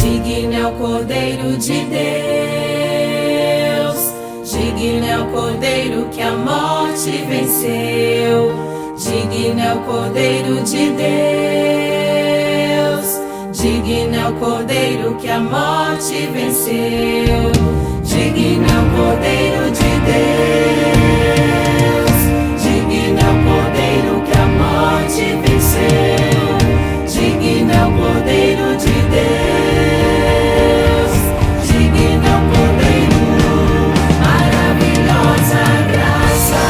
Digno é o Cordeiro de Deus, digno é o Cordeiro que a morte venceu. Digno é o Cordeiro de Deus, digno é o Cordeiro que a morte venceu. Digno é o Cordeiro de Deus, digno é o Cordeiro que a morte venceu. Digno é o Cordeiro de Deus, digno é o Cordeiro, maravilhosa graça,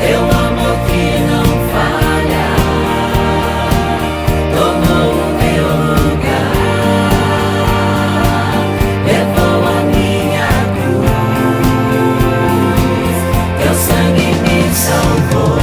teu amor que não falha, tomou o meu lugar, levou a minha cruz, teu sangue me salvou.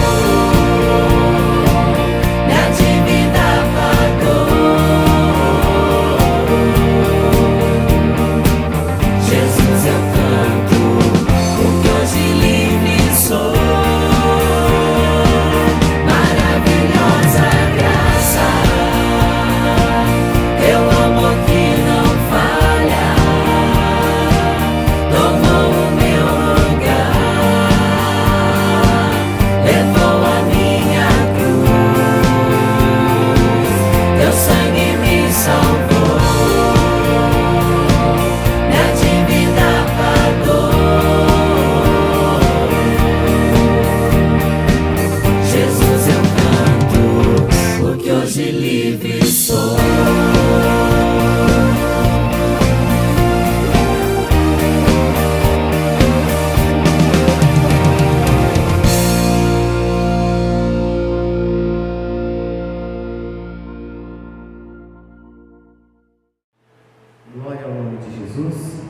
Glória ao nome de Jesus.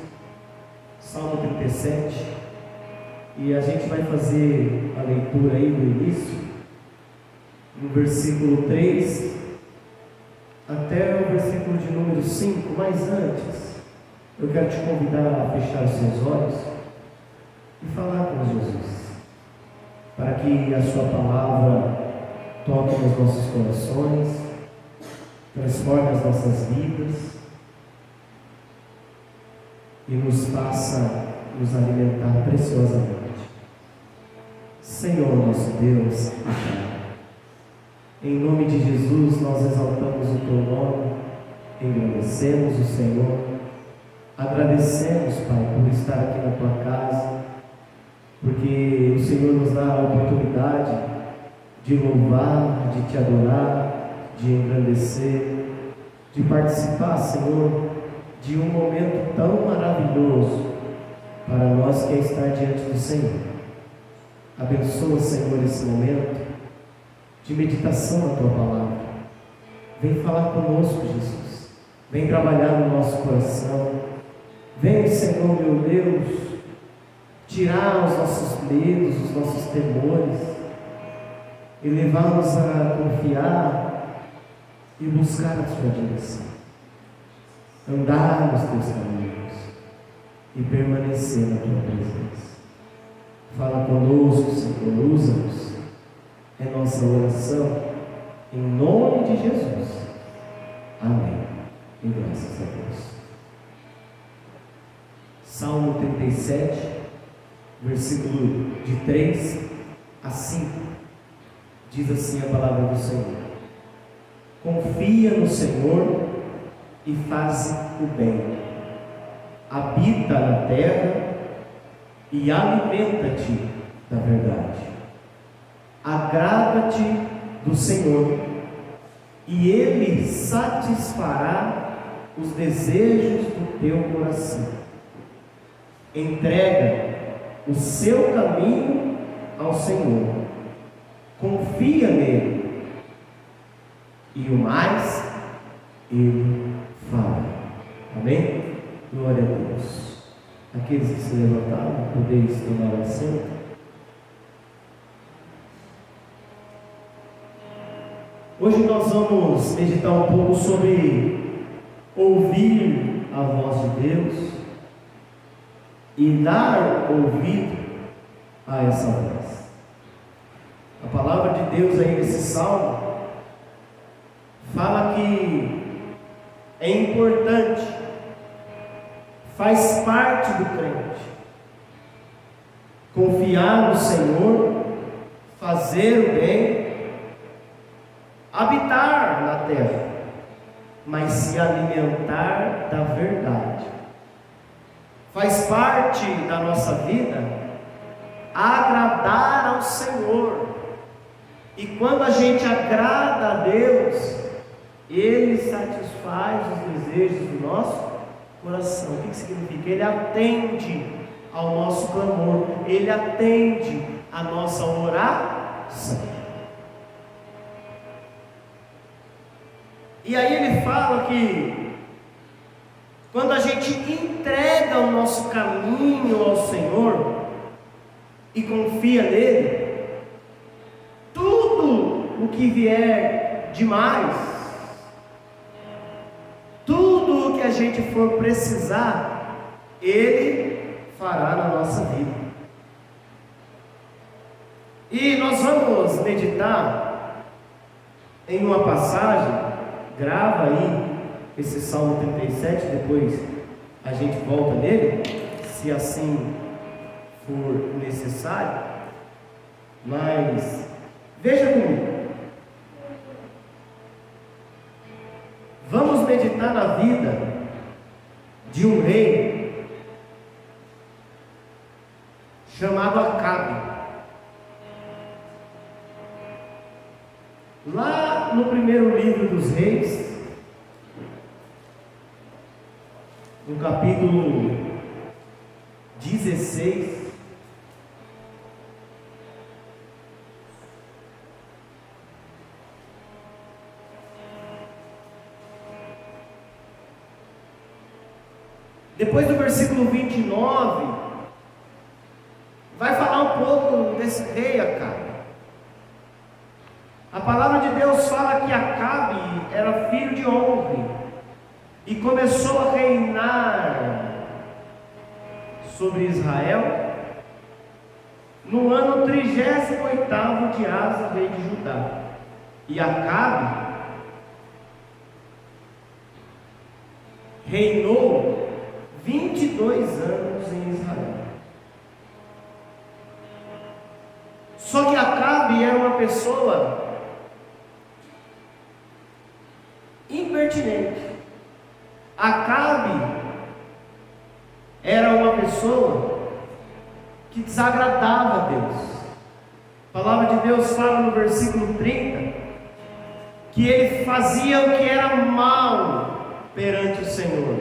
Salmo 37. E a gente vai fazer a leitura aí do início, no versículo 3 até o versículo de número 5. Mas antes, eu quero te convidar a fechar os seus olhos e falar com Jesus, para que a sua palavra toque nos nossos corações, transforme as nossas vidas e nos faça nos alimentar preciosamente. Senhor nosso Deus, em nome de Jesus nós exaltamos o Teu nome, engrandecemos o Senhor, agradecemos, Pai, por estar aqui na Tua casa, porque o Senhor nos dá a oportunidade de louvar, de Te adorar, de engrandecer, de participar, Senhor, de um momento tão maravilhoso para nós que é estar diante do Senhor. Abençoa, Senhor, esse momento de meditação na Tua palavra. Vem falar conosco, Jesus. Vem trabalhar no nosso coração. Vem, Senhor, meu Deus, tirar os nossos medos, os nossos temores e levar-nos a confiar e buscar a Sua direção. Andar nos Teus caminhos e permanecer na Tua presença. Fala conosco, Senhor, usa-nos. É nossa oração, em nome de Jesus. Amém. E graças a Deus. Salmo 37, versículo de 3 a 5. Diz assim a palavra do Senhor: confia no Senhor e faz o bem, habita na terra e alimenta-te da verdade. Agrada-te do Senhor e Ele satisfará os desejos do teu coração. Entrega o seu caminho ao Senhor, confia nele, e o mais Ele fala. Amém? Glória a Deus. Aqueles que se levantaram, podeis tomar assento. Hoje nós vamos meditar um pouco sobre ouvir a voz de Deus e dar ouvido a essa voz. A palavra de Deus aí nesse salmo fala que é importante, faz parte do crente. Confiar no Senhor, fazer o bem, habitar na terra, mas se alimentar da verdade. Faz parte da nossa vida agradar ao Senhor. E quando a gente agrada a Deus, Ele satisfaz os desejos do nosso coração. O que significa? Ele atende ao nosso clamor, Ele atende a nossa oração. E aí ele fala que quando a gente entrega o nosso caminho ao Senhor e confia nele, tudo o que vier de mais, tudo o que a gente for precisar, Ele fará na nossa vida. E nós vamos meditar em uma passagem. Grava aí esse Salmo 37, depois a gente volta nele, se assim for necessário. Mas veja comigo, vamos meditar na vida de um rei chamado Acabe. Lá no primeiro livro dos Reis, no capítulo 16, depois do versículo 29, vai falar um pouco desse rei Acabe. A palavra de Deus fala que Acabe era filho de Omri e começou a reinar sobre Israel no ano 38º de Asa, rei de Judá. E Acabe reinou 22 anos em Israel. Só que Acabe era uma pessoa impertinente. Acabe era uma pessoa que desagradava a Deus. A palavra de Deus fala no versículo 30 que ele fazia o que era mal perante o Senhor,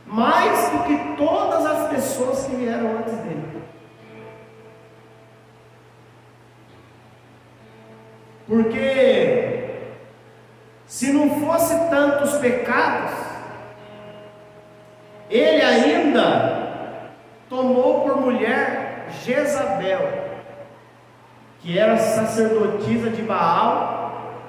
mais do que todas as pessoas que vieram antes dele. Porque se não fosse tantos pecados, ele ainda tomou por mulher Jezabel, que era sacerdotisa de Baal,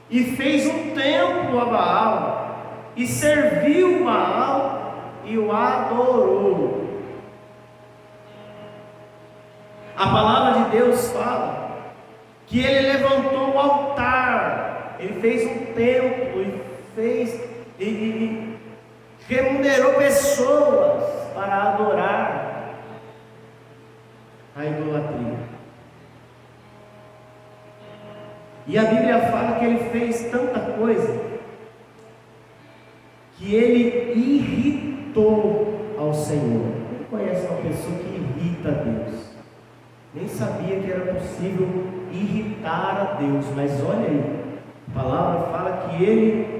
e fez um templo a Baal, e serviu Baal e o adorou. A palavra de Deus fala que ele levantou um altar, ele fez um templo e remunerou pessoas para adorar a idolatria. E a Bíblia fala que ele fez tanta coisa que ele irritou ao Senhor. Quem conhece uma pessoa que irrita a Deus? Nem sabia que era possível irritar a Deus, mas olha aí, a palavra fala que ele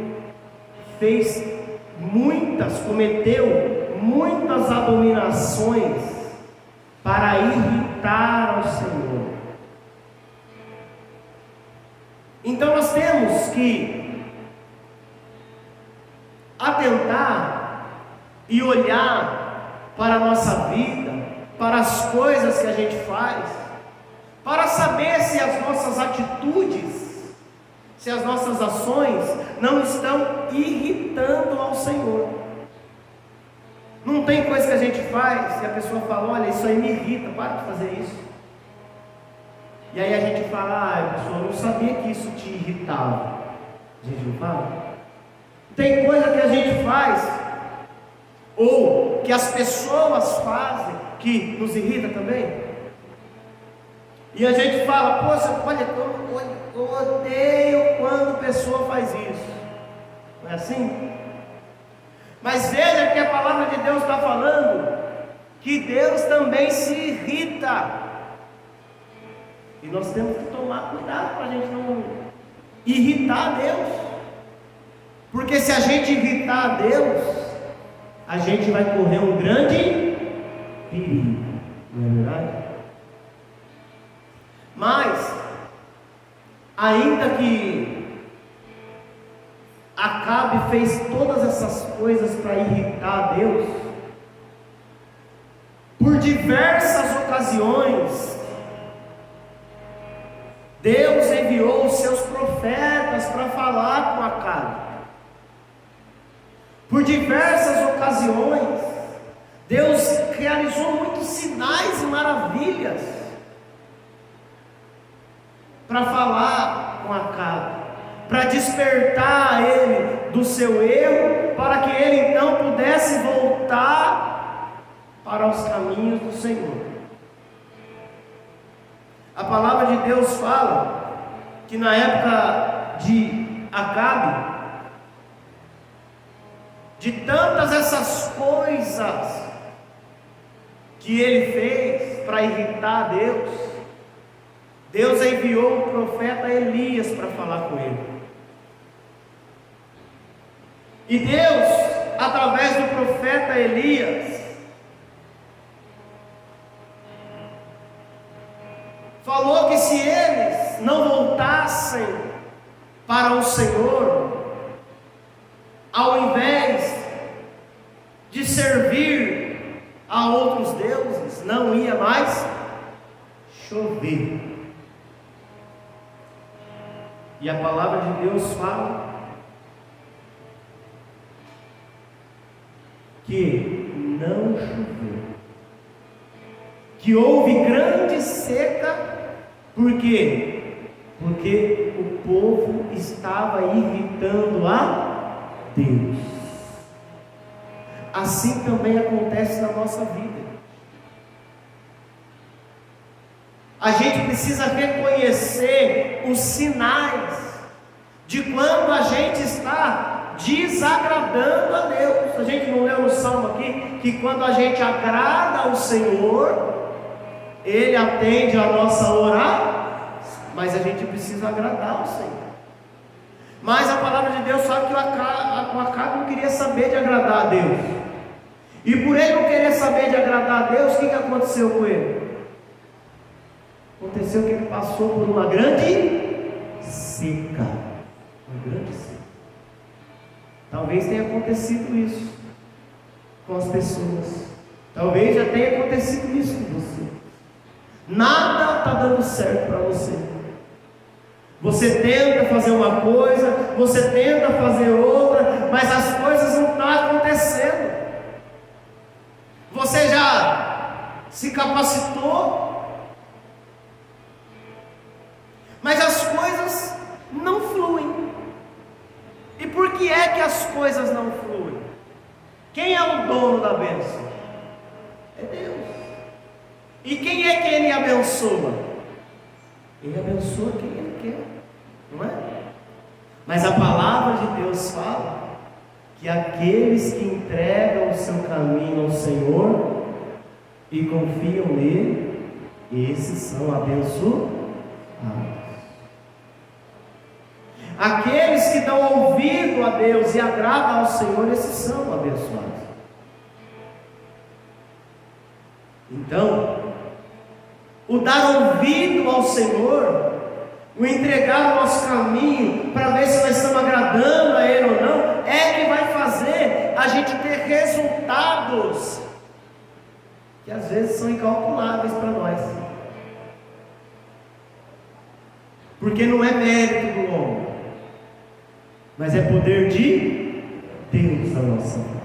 cometeu muitas abominações para irritar ao Senhor. Então nós temos que atentar e olhar para a nossa vida, para as coisas que a gente faz, para saber se as nossas atitudes, se as nossas ações não estão irritando ao Senhor. Não tem coisa que a gente faz e a pessoa fala: olha, isso aí me irrita, para de fazer isso. E aí a gente fala: pessoa, eu não sabia que isso te irritava. A gente não fala? Tem coisa que a gente faz, ou que as pessoas fazem, que nos irrita também. E a gente fala, poxa, olha, eu odeio quando a pessoa faz isso. Não é assim? Mas veja que a palavra de Deus está falando que Deus também se irrita. E nós temos que tomar cuidado para a gente não irritar a Deus. Porque se a gente irritar a Deus, a gente vai correr um grande perigo. Não é verdade? Mas, ainda que Acabe fez todas essas coisas para irritar a Deus, por diversas ocasiões, Deus enviou os seus profetas para falar com Acabe. Por diversas ocasiões, Deus realizou muitos sinais e maravilhas para falar com Acabe, para despertar ele do seu erro, para que ele então pudesse voltar para os caminhos do Senhor. A palavra de Deus fala que na época de Acabe, de tantas essas coisas que ele fez para irritar a Deus, Deus enviou o profeta Elias para falar com ele. E Deus, através do profeta Elias, falou que se eles não voltassem para o Senhor, ao invés de servir a outros deuses, não ia mais chover. E a palavra de Deus fala que não choveu, que houve grande seca. Por quê? Porque o povo estava irritando a Deus. Assim também acontece na nossa vida. A gente precisa reconhecer os sinais de quando a gente está desagradando a Deus. A gente não leu no Salmo aqui que quando a gente agrada ao Senhor, Ele atende a nossa oração, mas a gente precisa agradar ao Senhor. Mas a palavra de Deus fala que o Acabe não queria saber de agradar a Deus. E por ele não querer saber de agradar a Deus, o que aconteceu com ele? Aconteceu que ele passou por uma grande seca. Uma grande seca. Talvez tenha acontecido isso com as pessoas. Talvez já tenha acontecido isso com você. Nada está dando certo para você. Você tenta fazer uma coisa, você tenta fazer outra, mas as coisas não estão acontecendo. Você já se capacitou, mas as coisas não fluem. E por que é que as coisas não fluem? Quem é o dono da bênção? É Deus. E quem é que Ele abençoa? Ele abençoa quem Ele quer, não é? Mas a palavra de Deus fala que aqueles que entregam o seu caminho ao Senhor e confiam nele, esses são abençoados. Aqueles que dão ouvido a Deus e agradam ao Senhor, esses são abençoados. Então, o dar ouvido ao Senhor, o entregar o nosso caminho para ver se nós estamos agradando a Ele ou não, é que vai fazer a gente ter resultados que às vezes são incalculáveis para nós, porque não é mérito do homem, mas é poder de Deus na nossa vida.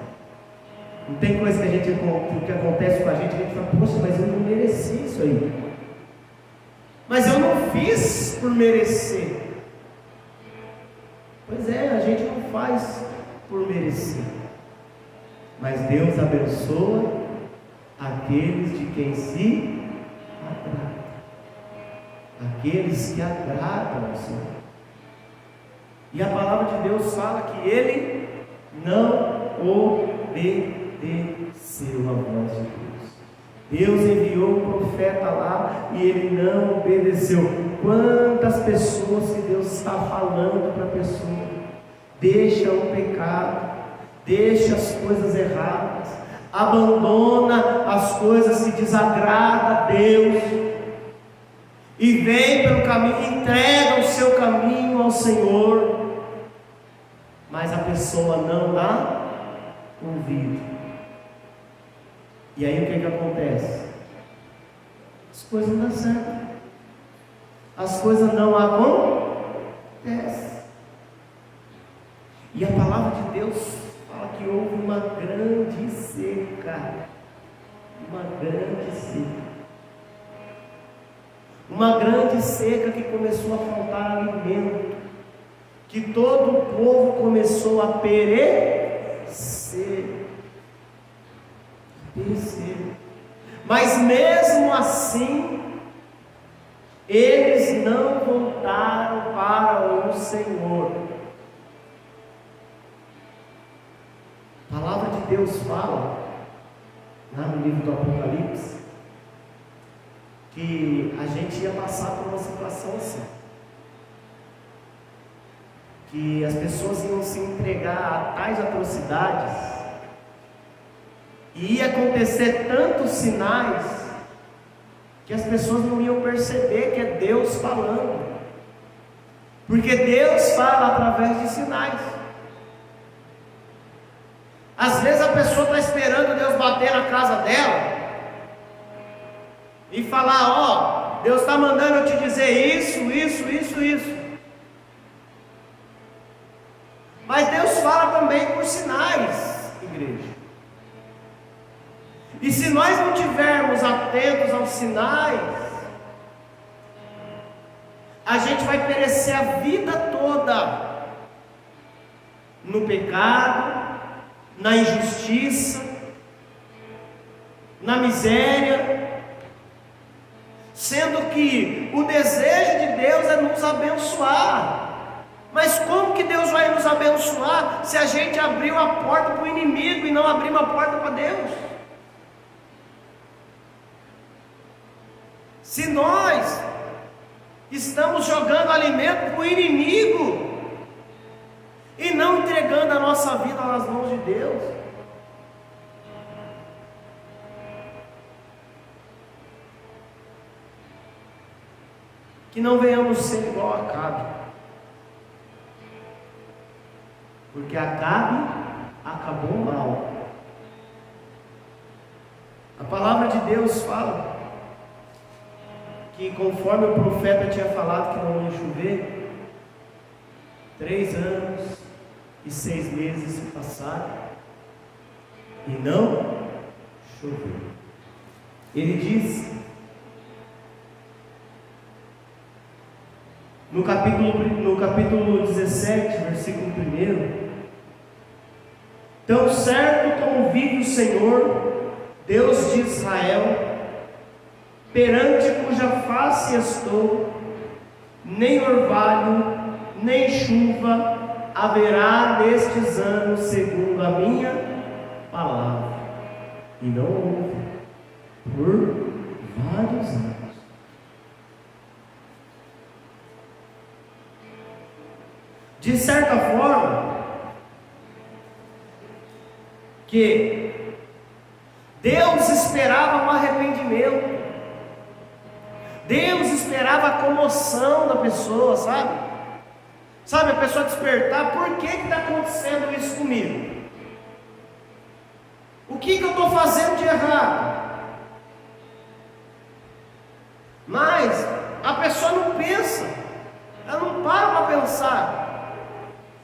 Não tem coisa que acontece com a gente fala, poxa, mas eu não mereci isso aí. Mas eu não fiz por merecer. Pois é, a gente não faz por merecer. Mas Deus abençoa aqueles de quem se agrada. Aqueles que agradam ao Senhor. E a palavra de Deus fala que ele não obedeceu à voz de Deus. Deus enviou um profeta lá e ele não obedeceu. Quantas pessoas que Deus está falando para a pessoa? Deixa o pecado, deixa as coisas erradas, abandona as coisas que desagradam a Deus e vem pelo caminho, entrega o seu caminho ao Senhor. Mas a pessoa não dá ouvido. E aí o que acontece? As coisas não dão certo. As coisas não acontecem. E a palavra de Deus fala que houve uma grande seca. Uma grande seca. Uma grande seca que começou a faltar alimento. Que todo o povo começou a perecer. Mas mesmo assim, eles não voltaram para o Senhor. A palavra de Deus fala, lá no livro do Apocalipse, que a gente ia passar por uma situação assim, que as pessoas iam se entregar a tais atrocidades, e ia acontecer tantos sinais, que as pessoas não iam perceber que é Deus falando, porque Deus fala através de sinais. Às vezes a pessoa está esperando Deus bater na casa dela, e falar: ó, Deus está mandando eu te dizer isso. Mas Deus fala também por sinais, igreja. E se nós não tivermos atentos aos sinais, a gente vai perecer a vida toda no pecado, na injustiça, na miséria, sendo que o desejo de Deus é nos abençoar. Mas como que Deus vai nos abençoar se a gente abriu a porta para o inimigo e não abrimos a porta para Deus? Se nós estamos jogando alimento para o inimigo e não entregando a nossa vida nas mãos de Deus, que não venhamos ser igual a Acabe, porque Acabe acabou mal. A palavra de Deus fala que, conforme o profeta tinha falado que não ia chover, 3 anos e 6 meses se passaram e não choveu. Ele diz no capítulo 17, versículo 1: tão certo como vive o Senhor, Deus de Israel, perante cuja face estou, nem orvalho, nem chuva haverá nestes anos, segundo a minha palavra. E não houve por vários anos. De certa forma, que Deus esperava um arrependimento, Deus esperava a comoção da pessoa, sabe? A pessoa despertar: por que está acontecendo isso comigo? O que eu estou fazendo de errado? Mas a pessoa não pensa, ela não para para pensar.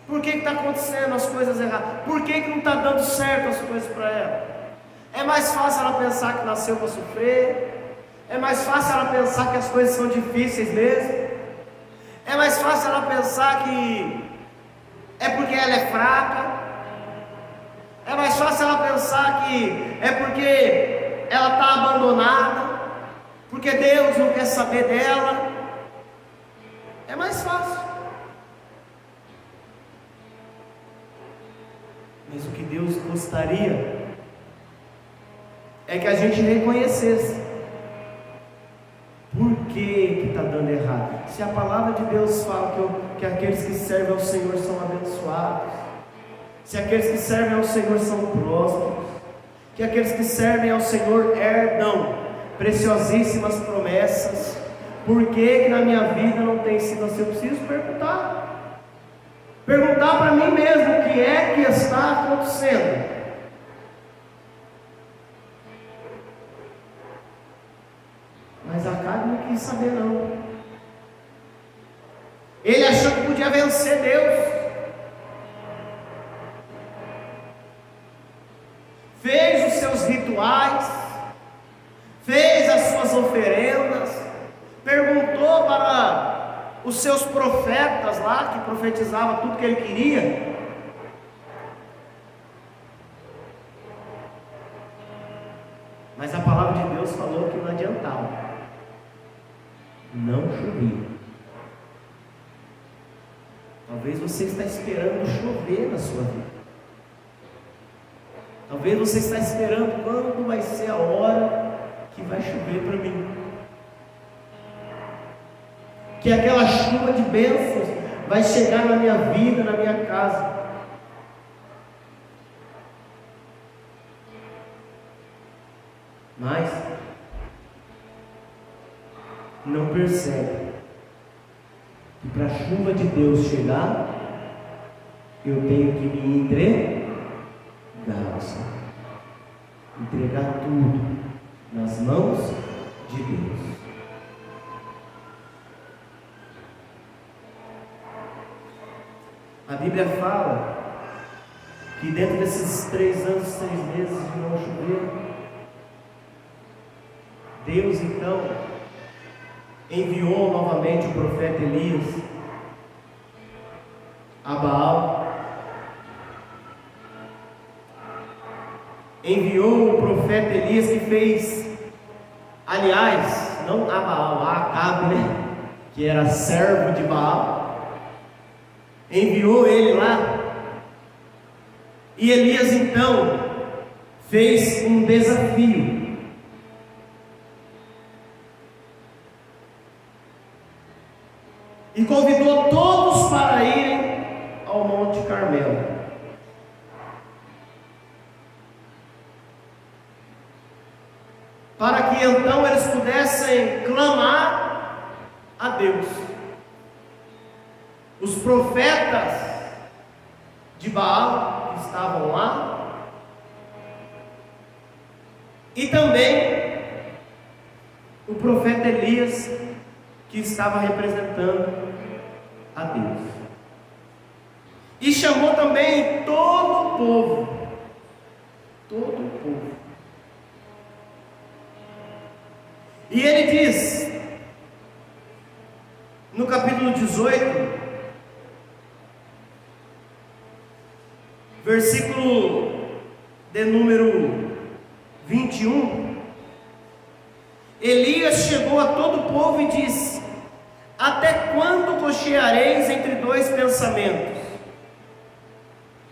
Por que está acontecendo as coisas erradas? Por que não está dando certo as coisas para ela? É mais fácil ela pensar que nasceu para sofrer. É mais fácil ela pensar que as coisas são difíceis mesmo. É mais fácil ela pensar que é porque ela é fraca. pensar que é porque ela está abandonada, porque Deus não quer saber dela. É mais fácil. Mas o que Deus gostaria é que a gente reconhecesse por que está dando errado. Se a palavra de Deus fala que aqueles que servem ao Senhor são abençoados, se aqueles que servem ao Senhor são prósperos, que aqueles que servem ao Senhor herdam preciosíssimas promessas, por que na minha vida não tem sido assim? Eu preciso perguntar para mim mesmo o que é que está acontecendo. Mas Acabe não quis saber não. Ele achou que podia vencer Deus. Fez os seus rituais, fez as suas oferendas, perguntou para os seus profetas lá, que profetizavam tudo que ele queria. Mas a palavra de Deus falou que não adiantava. Não chovia. Talvez você está esperando chover na sua vida. Talvez você está esperando quando vai ser a hora que vai chover para mim. Que aquela chuva de bênçãos vai chegar na minha vida, na minha casa. Mas não percebe que para a chuva de Deus chegar, eu tenho que me entregar ao Senhor, entregar tudo nas mãos de Deus. A Bíblia fala que dentro desses 3 anos, 6 meses de não chover, Deus então enviou novamente o profeta Elias a Baal. Enviou o profeta Elias que fez, aliás, não a Baal, a Acabe, que era servo de Baal. Enviou ele lá. E Elias então fez um desafio. E convidou todos para irem ao Monte Carmelo. Para que então eles pudessem clamar a Deus. Os profetas de Baal que estavam lá, e também o profeta Elias que estava representando a Deus. E chamou também todo o povo. Todo o povo. E ele diz, no capítulo 18, versículo de número 21, Elias chegou a todo o povo e disse: até quando cocheareis entre 2 pensamentos?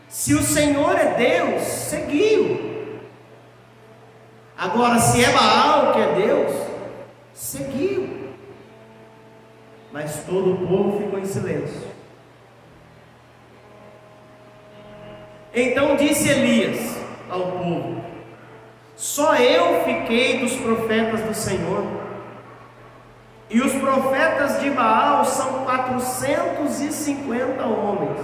Se o Senhor é Deus, segui-o. Agora, se é Baal que é Deus, segui-o. Mas todo o povo ficou em silêncio. Então disse Elias ao povo: só eu fiquei dos profetas do Senhor, e os profetas de Baal são 450 homens.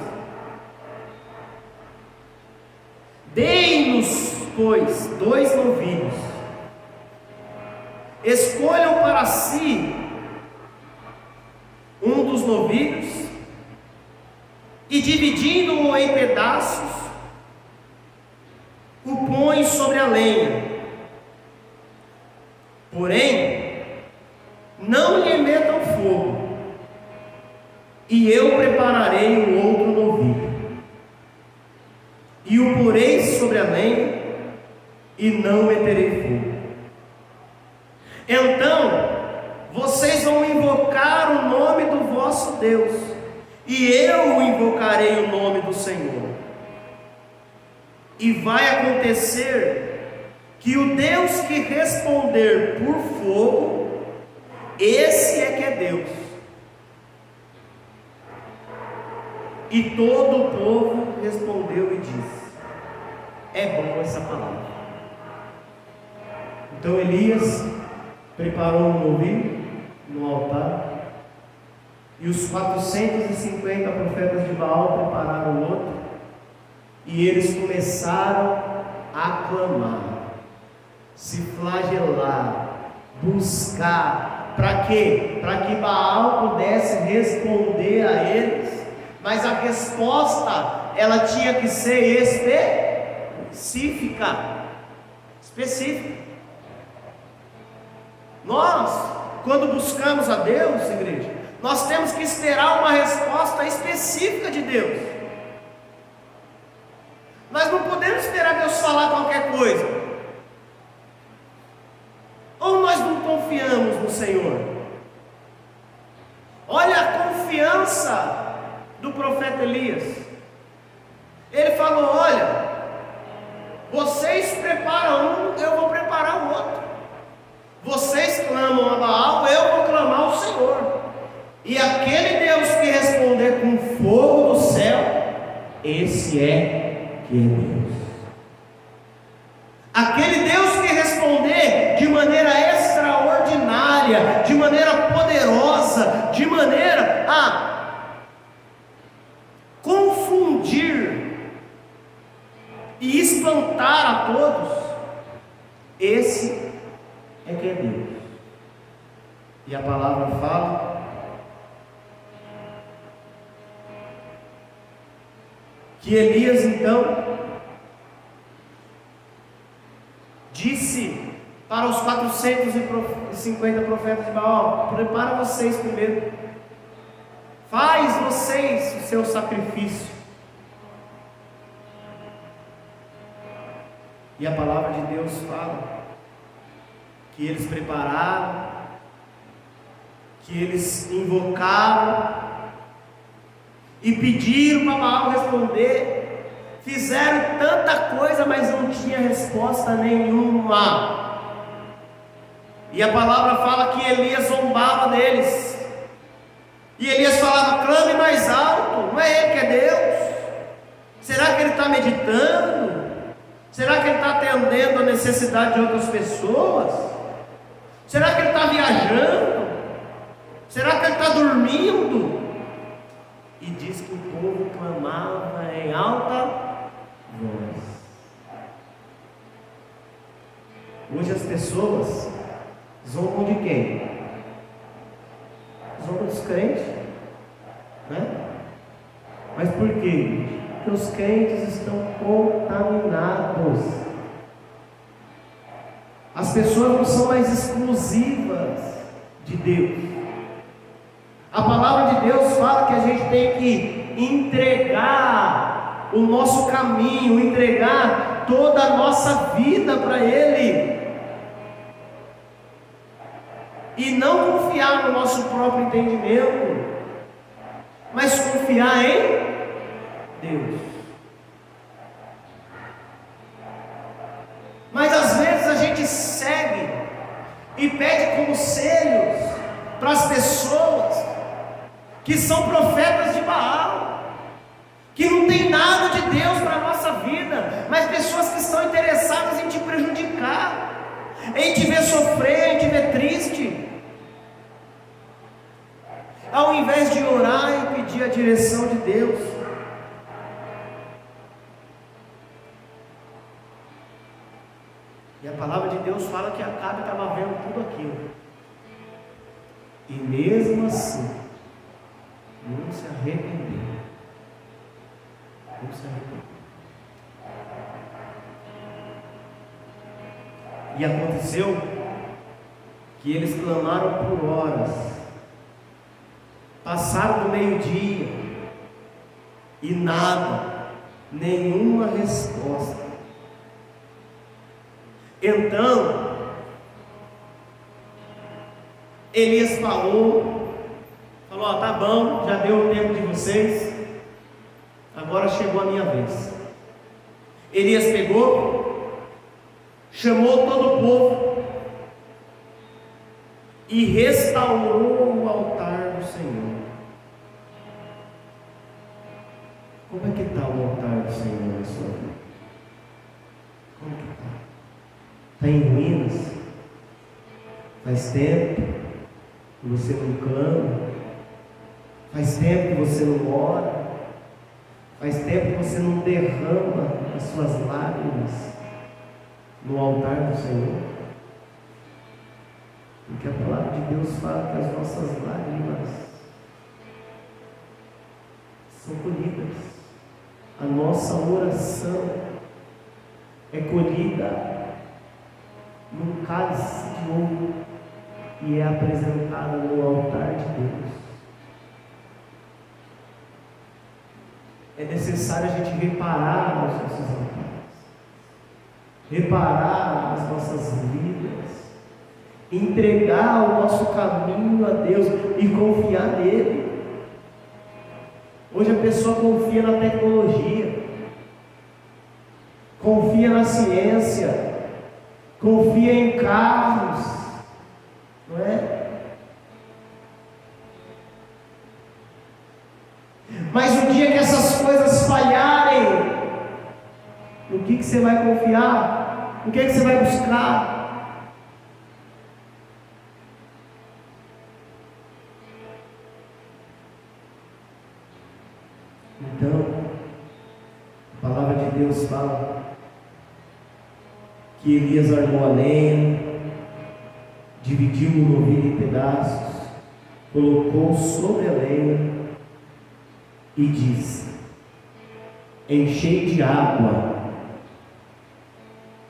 Deem-nos, pois, 2 novilhos. Escolham para si um dos novilhos, e dividindo-o em pedaços, o põe sobre a lenha. Porém, não lhe metam fogo, e eu prepararei o outro novilho, e o porei sobre a lenha, e não meterei fogo. Então vocês vão invocar o nome do vosso Deus, e eu invocarei o nome do Senhor. E vai acontecer que o Deus que responder por fogo, esse é que é Deus. E todo o povo respondeu e disse: é bom essa palavra. Então Elias preparou um novilho no altar, e os 450 profetas de Baal prepararam outro, e eles começaram a clamar, se flagelar, buscar, para quê? Para que Baal pudesse responder a eles, mas a resposta, ela tinha que ser específica. Nós, quando buscamos a Deus, igreja, nós temos que esperar uma resposta específica de Deus. Nós não podemos esperar Deus falar qualquer coisa. Ou nós não confiamos no Senhor? Olha a confiança do profeta Elias. Ele falou: olha, vocês preparam um, eu vou preparar o outro. Vocês clamam a Baal, eu vou clamar ao Senhor. E aquele Deus que responder com fogo do céu, esse é que é Deus. Aquele Deus que responder de maneira extraordinária, de maneira poderosa, de maneira a confundir e espantar a todos, esse é que é Deus. E a palavra fala que Elias então disse para os 450 profetas de Baal: prepara vocês primeiro, faz vocês o seu sacrifício. E a palavra de Deus fala que eles prepararam, que eles invocaram e pediram para Baal responder, fizeram tanta coisa, mas não tinha resposta nenhuma. E a palavra fala que Elias zombava deles, e Elias falava: clame mais alto, não é ele que é Deus? Será que ele está meditando? Será que ele está atendendo a necessidade de outras pessoas? Será que ele está viajando? Será que ele está dormindo? E diz que o povo clamava em alta voz. Hoje as pessoas zombam de quem? Zombam dos crentes, né? Mas por quê? Porque os crentes estão contaminados. As pessoas não são mais exclusivas de Deus. A palavra de Deus fala que a gente tem que entregar o nosso caminho, entregar toda a nossa vida para Ele, e não confiar no nosso próprio entendimento, mas confiar em Deus. Mas às vezes a gente segue e pede conselhos para as pessoas que são profetas de Baal, que não tem nada de Deus para a nossa vida, mas pessoas que estão interessadas em te prejudicar, em te ver sofrer, em te ver triste. Ao invés de orar e pedir a direção de Deus, e a palavra de Deus fala que Acabe estava vendo tudo aquilo, e mesmo assim não se arrependeu. Não se arrependeu. E aconteceu que eles clamaram por horas, passaram do meio-dia e nada, nenhuma resposta. Então, Elias falou, ó, tá bom, já deu o tempo de vocês, agora chegou a minha vez. Elias pegou, chamou todo o povo e restaurou o altar do Senhor. Como é que está o altar do Senhor na sua vida? Como que está? Está em ruínas? Faz tempo que você não clama? Faz tempo que você não ora? Faz tempo que você não derrama as suas lágrimas no altar do Senhor? Porque a palavra de Deus fala que as nossas lágrimas são colhidas. A nossa oração é colhida num cálice de ouro e é apresentada no altar de Deus. É necessário a gente reparar nos nossos altares, reparar as nossas vidas, entregar o nosso caminho a Deus e confiar nele. Hoje a pessoa confia na tecnologia, confia na ciência, confia em carros, não é? Mas o dia que essas coisas falharem, no que você vai confiar? No que você vai buscar? Então, a palavra de Deus fala que Elias armou a lenha, dividiu o novilho em pedaços, colocou sobre a lenha e disse: enchei de água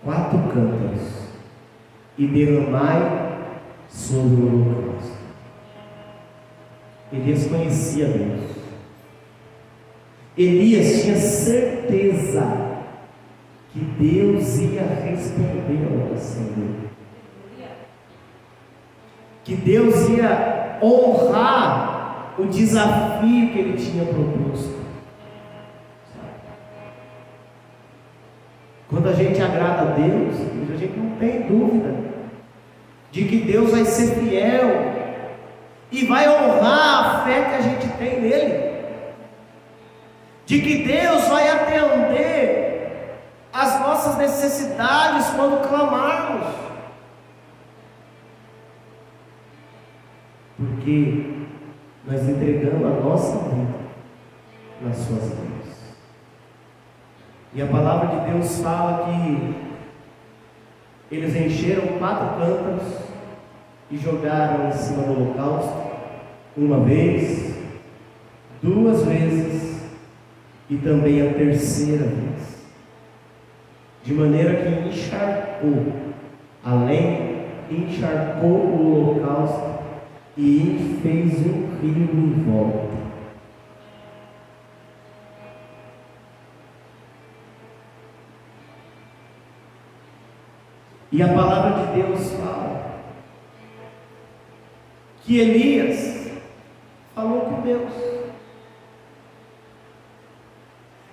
4 cântaros e derramai sobre o holocausto. Elias conhecia Deus. Elias tinha certeza que Deus ia responder a oração dele, que Deus ia honrar o desafio que ele tinha proposto. Quando a gente agrada a Deus, a gente não tem dúvida de que Deus vai ser fiel e vai honrar a fé que a gente tem nele, de que Deus vai atender as nossas necessidades quando clamarmos, porque nós entregamos a nossa vida nas suas mãos. E a palavra de Deus fala que eles encheram 4 cântaros e jogaram em cima do holocausto, uma vez, 2 vezes e também a 3ª vez, de maneira que encharcou a lenha, encharcou o holocausto e fez um rio em volta. E a palavra de Deus fala que Elias falou com Deus.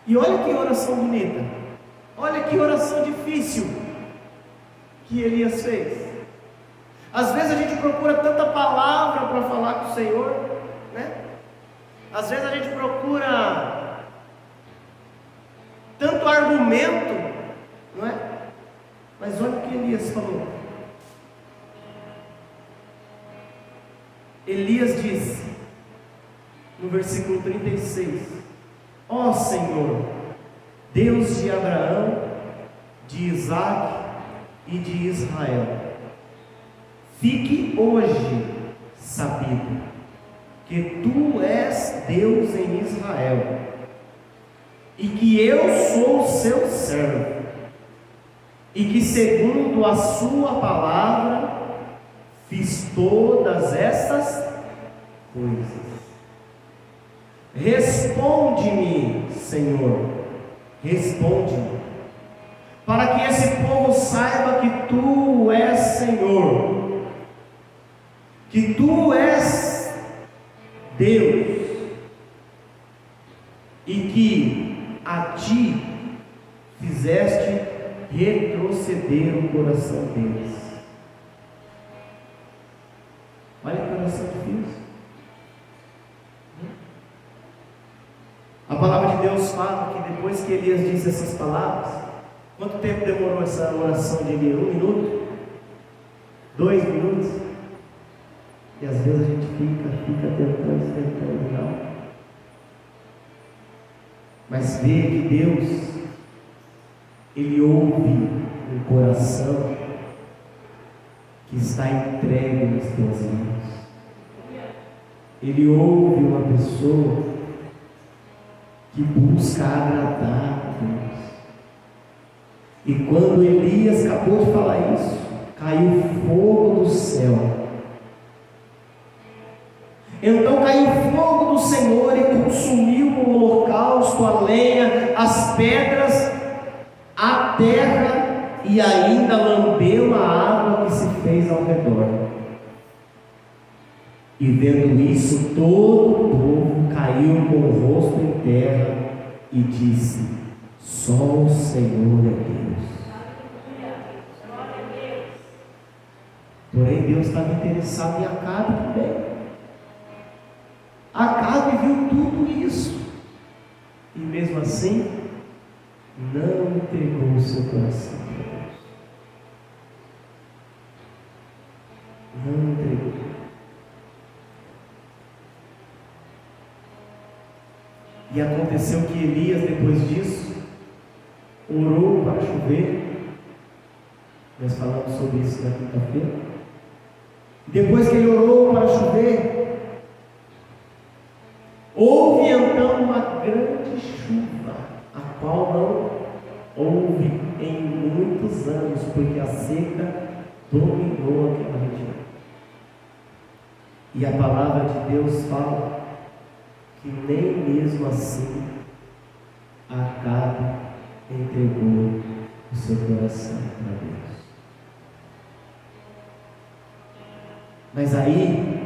E olha que oração bonita, olha que oração difícil que Elias fez. Às vezes a gente procura tanta palavra para falar com o Senhor, né? Às vezes a gente procura tanto argumento, não é? Mas olha o que Elias falou. Elias disse, no versículo 36, ó Senhor, Deus de Abraão, de Isaque e de Israel, fique hoje sabido que Tu és Deus em Israel e que eu sou o seu servo, e que segundo a Sua palavra fiz todas estas coisas. Responde-me, Senhor, responde-me, para que esse povo saiba que Tu és Senhor, que Tu és Deus, e que a Ti fizeste retroceder o coração deles. Olha que coração difícil. A palavra de Deus fala que depois que Elias disse essas palavras, quanto tempo demorou essa oração de Elias? 1 minuto? 2 minutos? E às vezes a gente fica tentando, não. Mas vê que Deus, Ele ouve um coração que está entregue nas Tuas mãos. Ele ouve uma pessoa que busca agradar a Deus. E quando Elias acabou de falar isso, caiu fogo do céu. Então caiu fogo do Senhor e consumiu o holocausto, a lenha, as pedras, a terra, e ainda lambeu a água que se fez ao redor. E vendo isso, todo o povo caiu com o rosto em terra e disse: só o Senhor é Deus. Porém, Deus estava interessado em Acabe também. Acabe viu tudo isso e mesmo assim não entregou o seu coração a Deus. Não entregou. E aconteceu que Elias, depois disso, orou para chover. Nós falamos sobre isso na quinta-feira. Depois que ele orou para chover, houve então uma grande chuva, a qual não houve em muitos anos, porque a seca dominou aquela região. E a palavra de Deus fala que nem mesmo assim Acabe entregou o seu coração para Deus. Mas aí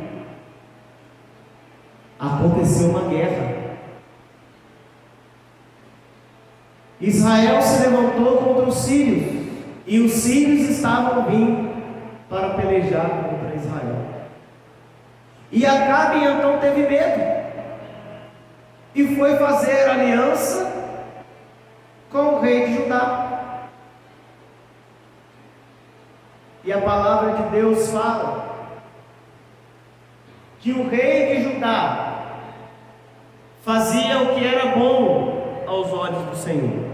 aconteceu uma guerra. Israel se levantou contra os sírios, e os sírios estavam vindo para pelejar contra Israel. E Acabe então teve medo e foi fazer aliança com o rei de Judá. E a palavra de Deus fala que o rei de Judá fazia o que era bom aos olhos do Senhor.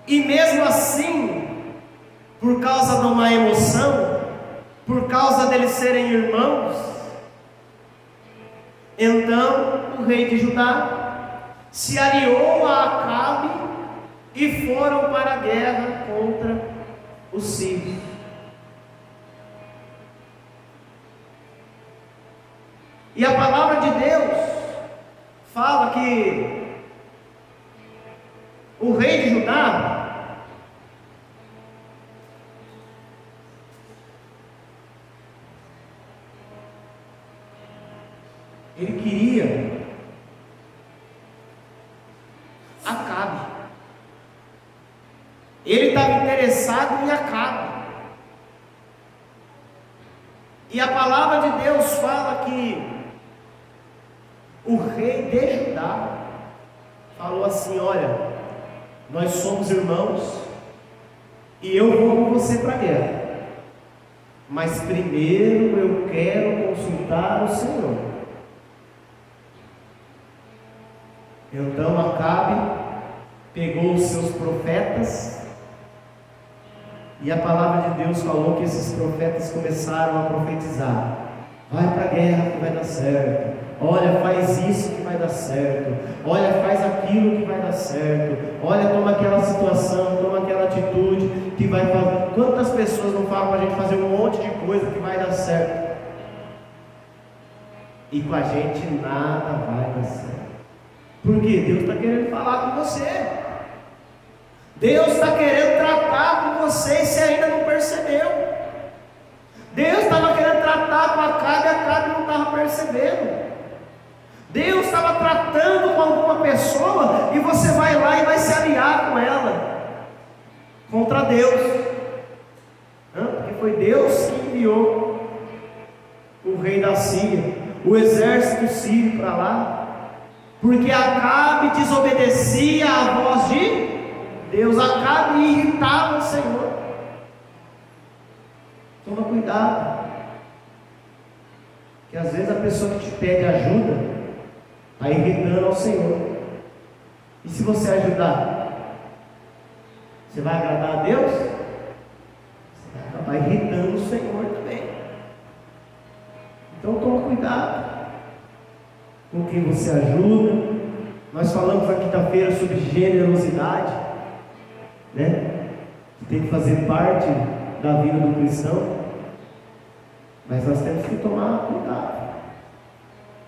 E mesmo assim, por causa de uma emoção, por causa deles serem irmãos, então o rei de Judá se aliou a Acabe e foram para a guerra contra os sírios. E a palavra de Deus fala que o rei de Judá ele queria Acabe. Ele estava interessado em Acabe. E a palavra de Deus fala que o rei de Judá falou assim: olha, nós somos irmãos e eu vou com você para a guerra, mas primeiro eu quero consultar o Senhor. Então Acabe pegou os seus profetas, e a palavra de Deus falou que esses profetas começaram a profetizar: vai para a guerra que vai dar certo, olha, faz isso que vai dar certo, olha, faz aquilo que vai dar certo, olha, toma aquela situação, toma aquela atitude que vai fazer. Quantas pessoas não falam para a gente fazer um monte de coisa que vai dar certo, e com a gente nada vai dar certo? Porque Deus está querendo falar com você. Deus está querendo tratar com você e você ainda não percebeu. Deus estava querendo tratar com Acabe e Acabe não estava percebendo. Deus estava tratando com alguma pessoa e você vai lá e vai se aliar com ela contra Deus. Porque foi Deus que enviou o rei da Síria, o exército sírio para lá, porque Acabe desobedecia à voz de Deus. Acabe irritava o Senhor. Toma cuidado, que às vezes a pessoa que te pede ajuda está irritando ao Senhor. E se você ajudar, você vai agradar a Deus? Você vai acabar irritando o Senhor também. Então toma cuidado com quem você ajuda. Nós falamos na quinta-feira sobre generosidade, né? Que tem que fazer parte da vida do cristão. Mas nós temos que tomar cuidado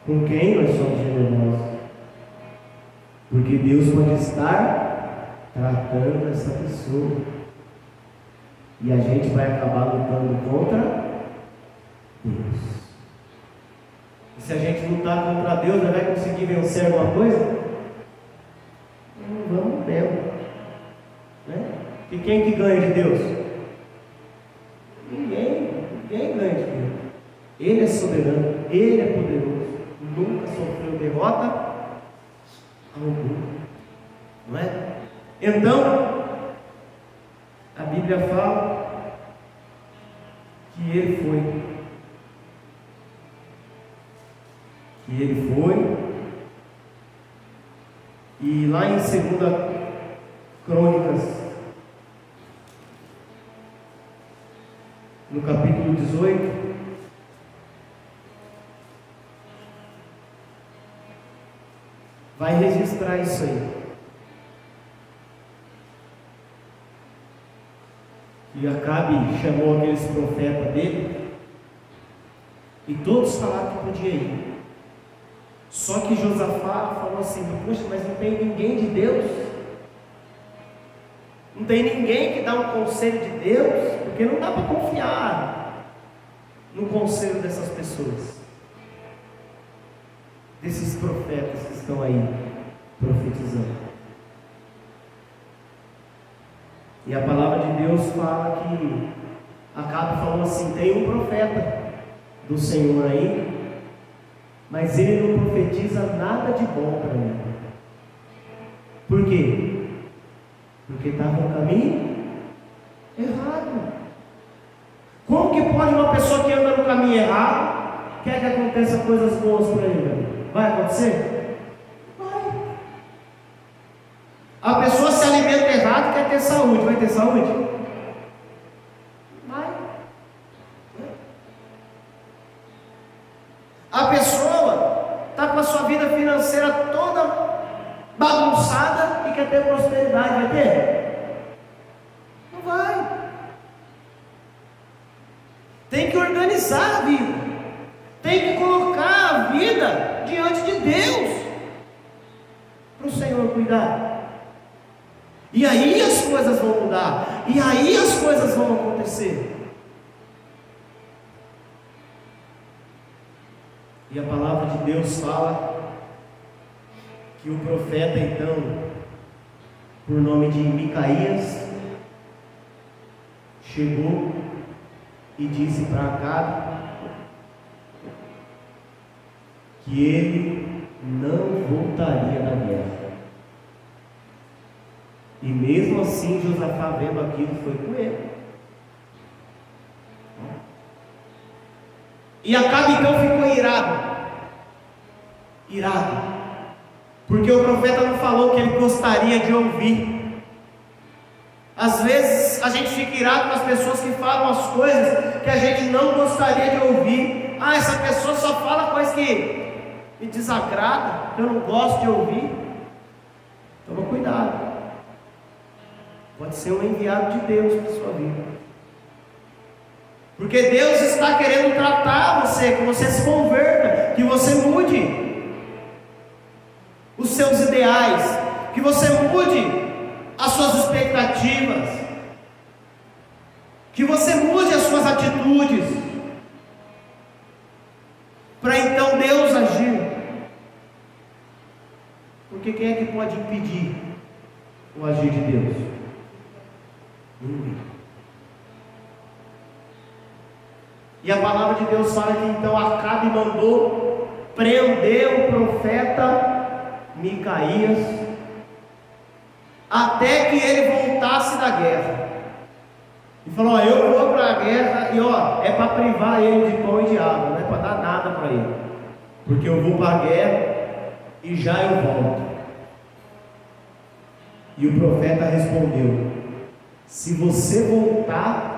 com quem nós somos generosos, porque Deus pode estar tratando essa pessoa e a gente vai acabar lutando contra Deus. E se a gente lutar contra Deus, nós vai conseguir vencer alguma coisa? Não vamos mesmo, né? E quem que ganha de Deus? Ninguém ganha de Deus. Ele é soberano, Ele é poderoso, nunca sofreu derrota alguma, não é? Então, a Bíblia fala que ele foi, e lá em 2 Crônicas, no capítulo 18, vai registrar isso aí. E Acabe chamou aqueles profetas dele, e todos falaram que podia ir. Só que Josafá falou assim: poxa, mas não tem ninguém de Deus, não tem ninguém que dá um conselho de Deus, porque não dá para confiar no conselho dessas pessoas, desses profetas que estão aí profetizando. E a palavra de Deus fala que Acabe falou assim: tem um profeta do Senhor aí, mas ele não profetiza nada de bom para mim. Por quê? Porque estava no caminho errado. Como que pode uma pessoa que anda no caminho errado quer que aconteça coisas boas para ele? Vai acontecer? Vai. A pessoa se alimenta errado e quer ter saúde. Vai ter saúde? Vai. A pessoa está com a sua vida financeira toda bagunçada e quer ter prosperidade. Vai ter? Não vai. Tem que organizar a vida, tem que colocar a vida diante de Deus, para o Senhor cuidar. E aí as coisas vão mudar, e aí as coisas vão acontecer. E a palavra de Deus fala que o profeta, então, por nome de Micaías, chegou e disse para Acabe que ele não voltaria da guerra. E mesmo assim Josafá, vendo aquilo, foi com ele. E Acabe então ficou irado, porque o profeta não falou o que ele gostaria de ouvir. Às vezes a gente fica irado com as pessoas que falam as coisas que a gente não gostaria de ouvir. Essa pessoa só fala coisa que me desagrada, que eu não gosto de ouvir. Toma cuidado, pode ser um enviado de Deus para a sua vida, porque Deus está querendo tratar você, que você se converta, que você mude os seus ideais, que você mude as suas expectativas, que você mude as suas atitudes, para então Deus agir. Porque quem é que pode impedir o agir de Deus? Ninguém. E a palavra de Deus fala que então Acabe mandou prender o profeta Micaías, até que ele voltasse da guerra. E falou: eu vou para a guerra e é para privar ele de pão e de água, não é para dar nada para ele, porque eu vou para a guerra e já eu volto. E o profeta respondeu: se você voltar,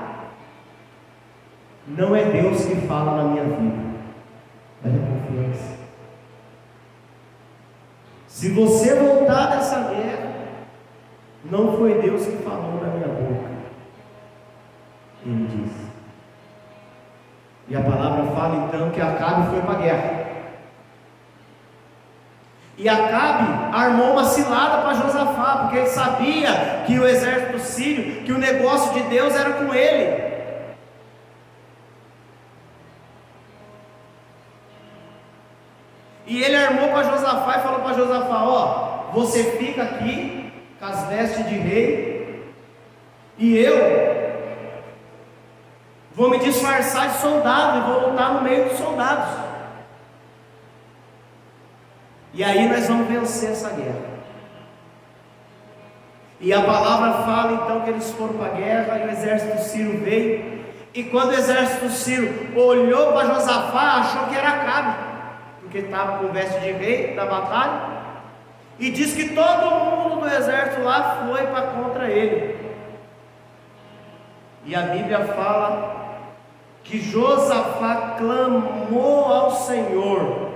não é Deus que fala na minha vida. Olha a confiança. Se você voltar dessa guerra, não foi Deus que falou na minha boca. Ele disse. E a palavra fala então que Acabe foi para a guerra. E Acabe armou uma cilada para Josafá, porque ele sabia que o exército sírio, que o negócio de Deus era com ele. E ele armou para Josafá e falou para Josafá: você fica aqui com as vestes de rei, e eu vou me disfarçar de soldado e vou lutar no meio dos soldados. E aí nós vamos vencer essa guerra. E a palavra fala então que eles foram para a guerra e o exército sírio veio. E quando o exército sírio olhou para Josafá, achou que era Acabe, porque estava com veste de rei da batalha, e diz que todo mundo do exército lá foi para contra ele. E a Bíblia fala que Josafá clamou ao Senhor,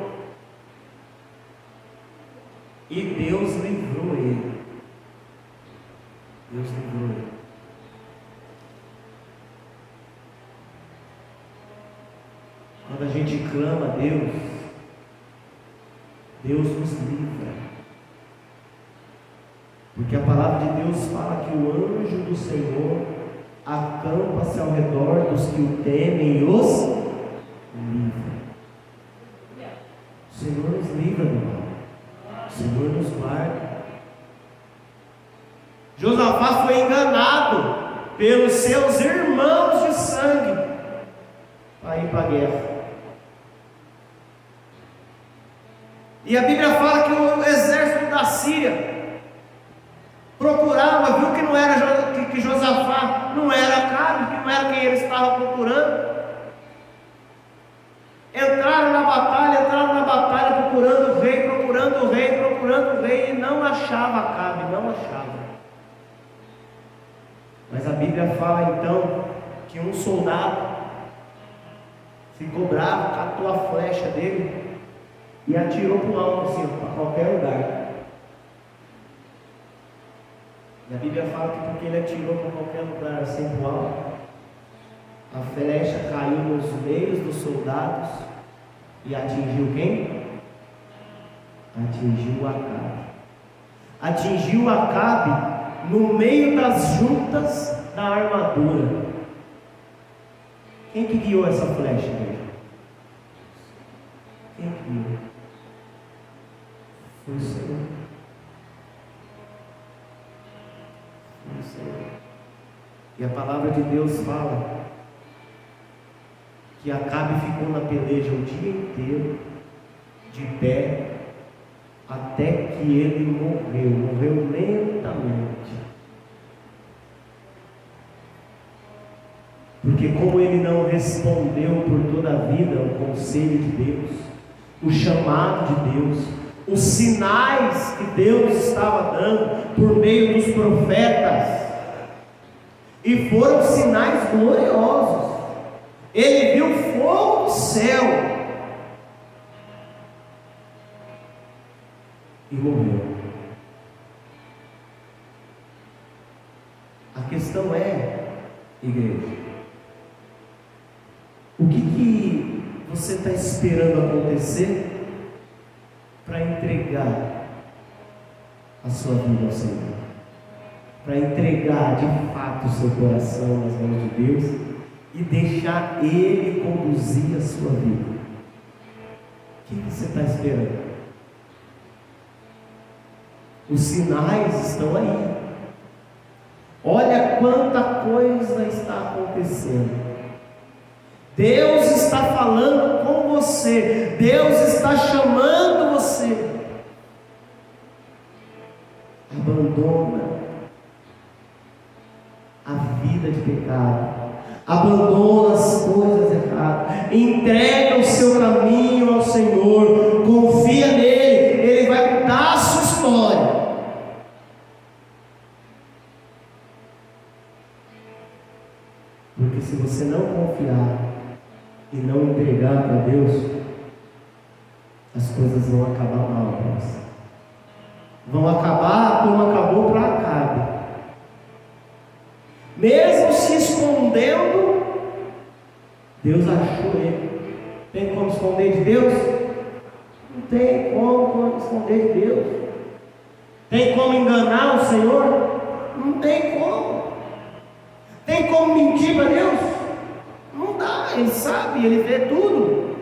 e Deus livrou ele. Deus livrou ele. Quando a gente clama a Deus, Deus nos livra. Porque a palavra de Deus fala que o anjo do Senhor acampa-se ao redor dos que o temem e os livra. O Senhor nos livra do mal. O Senhor nos guarda. Josafá foi enganado pelos seus irmãos de sangue para ir para a guerra. E a Bíblia fala que o exército da Síria procurava, viu que não era que Josafá não era Acabe, que não era quem ele estava procurando. Entraram na batalha procurando o rei, e não achava Acabe, não achava. Mas a Bíblia fala então que um soldado ficou bravo, catou a flecha dele e atirou para o alto, assim, para qualquer lugar. E a Bíblia fala que porque ele atirou para qualquer lugar, assim, para o alto, a flecha caiu nos meios dos soldados e atingiu quem? Atingiu Acabe. Atingiu Acabe no meio das juntas da armadura. Quem que guiou essa flecha, igreja? Quem que guiou? Foi o Senhor. Foi o Senhor. E a palavra de Deus fala que Acabe ficou na peleja o dia inteiro, de pé, até que ele morreu lentamente. Porque como ele não respondeu por toda a vida ao conselho de Deus, o chamado de Deus, os sinais que Deus estava dando por meio dos profetas, e foram sinais gloriosos. Ele viu fogo do céu e morreu. A questão é, igreja, o que você está esperando acontecer para entregar a sua vida ao Senhor? para entregar de fato o seu coração nas mãos de Deus e deixar Ele conduzir a sua vida. O que você está esperando? Os sinais estão aí. Olha quanta coisa está acontecendo. Deus está falando com você. Deus está chamando você. Abandona a vida de pecado. Abandona as coisas erradas. Entrega o seu caminho ao Senhor. Confia nele. Ele vai mudar a sua história. Porque se você não confiar e não entregar para Deus, as coisas vão acabar mal para você. Vão acabar como acabou para Acabe. Mesmo se escondendo, Deus achou ele. Tem como esconder de Deus? Não tem como esconder de Deus. Tem como enganar o Senhor? Não tem como. Tem como mentir para Deus? Não dá, Ele sabe, Ele vê tudo.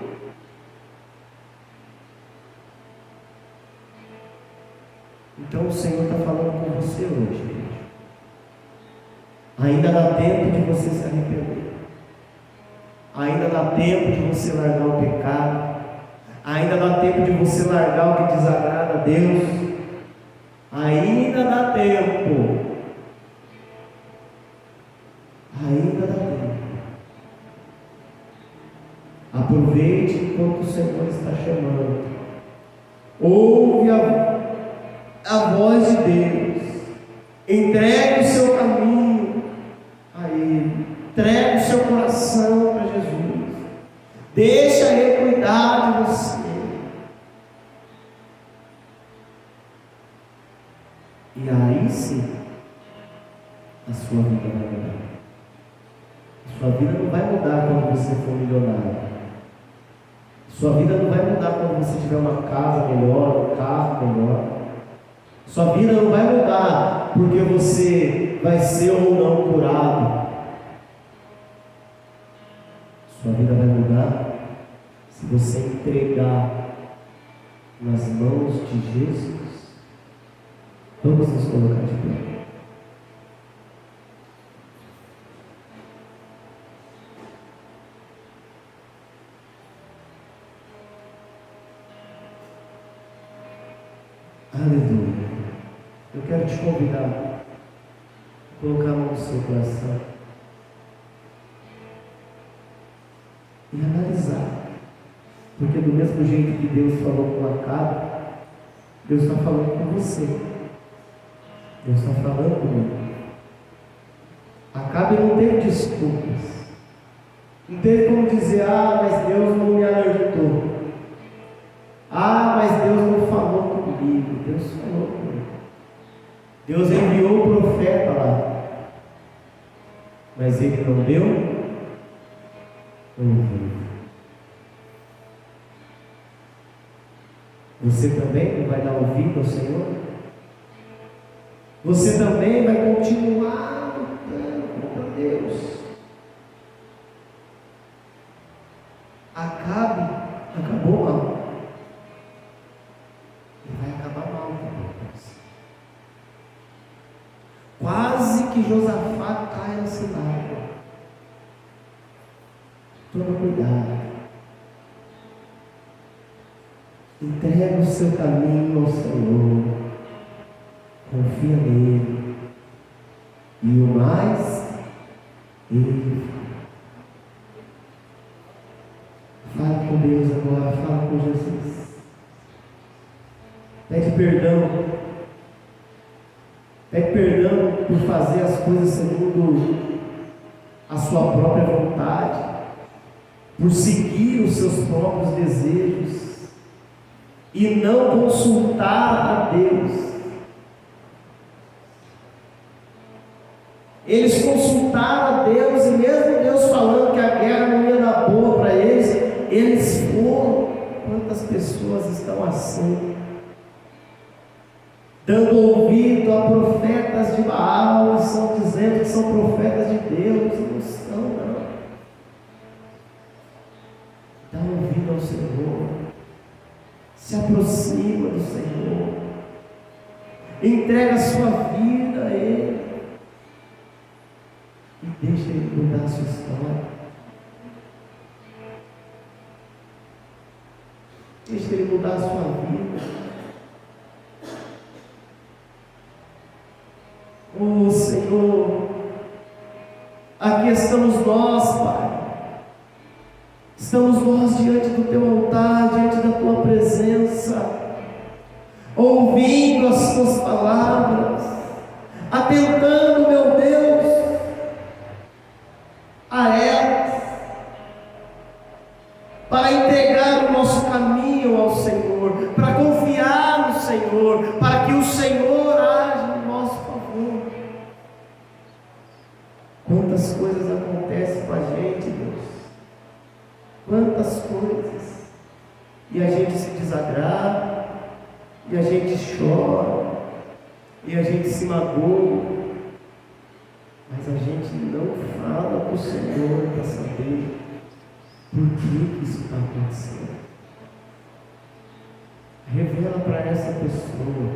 Então o Senhor está falando com você hoje, gente. Ainda dá tempo de você se arrepender. Ainda dá tempo de você largar o pecado. Ainda dá tempo de você largar o que desagrada a Deus. Ainda dá tempo. Ainda dá tempo. Aproveite enquanto o Senhor está chamando. Ouve a voz de Deus. Entregue o seu caminho a Ele. Entregue o seu coração para Jesus. Deixa Ele cuidar de você. E aí sim, a sua vida vai mudar. Sua vida não vai mudar quando você for milionário. Sua vida não vai mudar quando você tiver uma casa melhor, um carro melhor. Sua vida não vai mudar porque você vai ser ou não curado. Sua vida vai mudar se você entregar nas mãos de Jesus. Vamos nos colocar de pé. Aleluia. Eu quero te convidar a colocar a mão no seu coração e analisar, porque do mesmo jeito que Deus falou com Acabe, Deus está falando com você. Deus está falando comigo. Acabe não teve desculpas, não teve como dizer: mas Deus não me alertou, mas Deus não falou comigo. Deus falou comigo. Deus enviou o profeta lá, mas ele não deu ouvido. Você também não vai dar ouvido ao Senhor? Você também vai continuar lutando para Deus? Acabe acabou mal. E vai acabar mal depois. Quase que Josafá cai na cilada. Toma cuidado. Entrega o seu caminho ao Senhor. Confia nele. E o mais, Ele fala com Deus agora, fala com Jesus. Pede perdão. Pede perdão por fazer as coisas segundo a sua própria vontade, por seguir os seus próprios desejos e não consultar a Deus. Eles consultaram a Deus, e mesmo Deus falando que a guerra não ia dar boa para eles, eles foram. Quantas pessoas estão assim? dando ouvido a profetas de Baal, estão dizendo que são profetas de Deus, e não são, não. Dá ouvido ao Senhor, se aproxima do Senhor, entrega a sua vida a Ele, e deixa Ele mudar a sua história. Deixa Ele mudar a sua vida. Oh Senhor, aqui estamos nós, Pai. Estamos nós diante do Teu altar, diante da Tua presença, ouvindo as Tuas palavras, atentando, meu Deus, a elas, para entregar o nosso caminho ao Senhor, para confiar no Senhor, para que o Senhor age em nosso favor. Quantas coisas acontecem com a gente, Deus, quantas coisas, e a gente se desagrada, e a gente chora, e a gente se magoa, mas a gente não fala para o Senhor para saber por que isso está acontecendo. Revela para essa pessoa,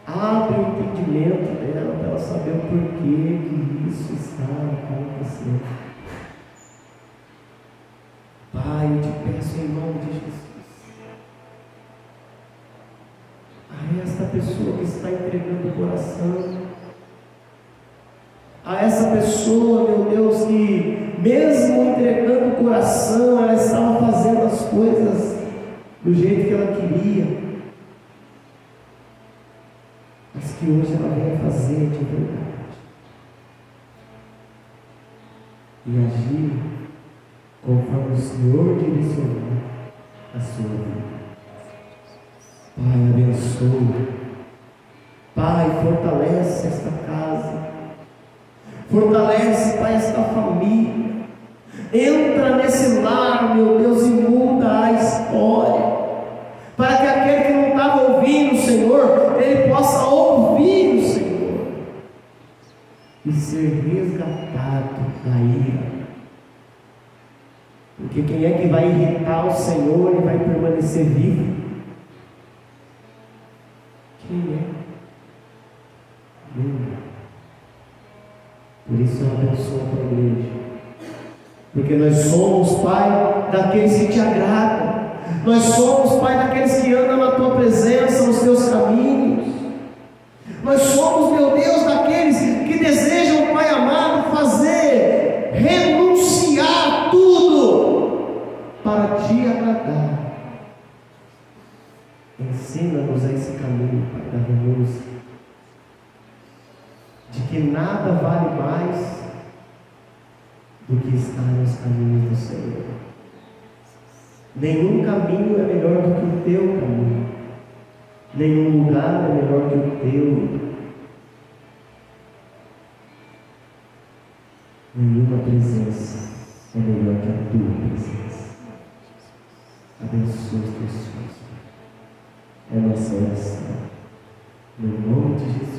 abre o entendimento dela para ela saber o porquê que isso está acontecendo. Pai, eu te peço em nome de Jesus, a esta pessoa que está entregando o coração, a essa pessoa, meu Deus, que mesmo entregando o coração, ela estava fazendo as coisas do jeito que ela queria, mas que hoje ela vem fazer de verdade e agir conforme o Senhor direcionou a sua vida. Pai, abençoe. Pai, fortalece esta casa. Fortalece, Pai, esta família. Entra nesse lar, meu Deus, e muda a história. Para que aquele que não estava ouvindo o Senhor, ele possa ouvir o Senhor e ser resgatado da ira. Porque quem é que vai irritar o Senhor e vai permanecer vivo? Quem é? Lembra? Por isso eu abençoo a tua igreja, porque nós somos, Pai, daqueles que te agradam, nós somos, Pai, daqueles que andam na tua presença, nos teus caminhos, nós somos, meu Deus, daqueles que desejam, Pai amado, fazer, renunciar tudo para te agradar. Ensina-nos a esse caminho, Pai, da renúncia, de que nada vale mais do que estar nos caminhos do Senhor. Nenhum caminho é melhor do que o teu caminho, nenhum lugar é melhor que o teu, nenhuma presença é melhor que a tua presença. Abençoa os teus filhos. É nossa oração, no nome de Jesus.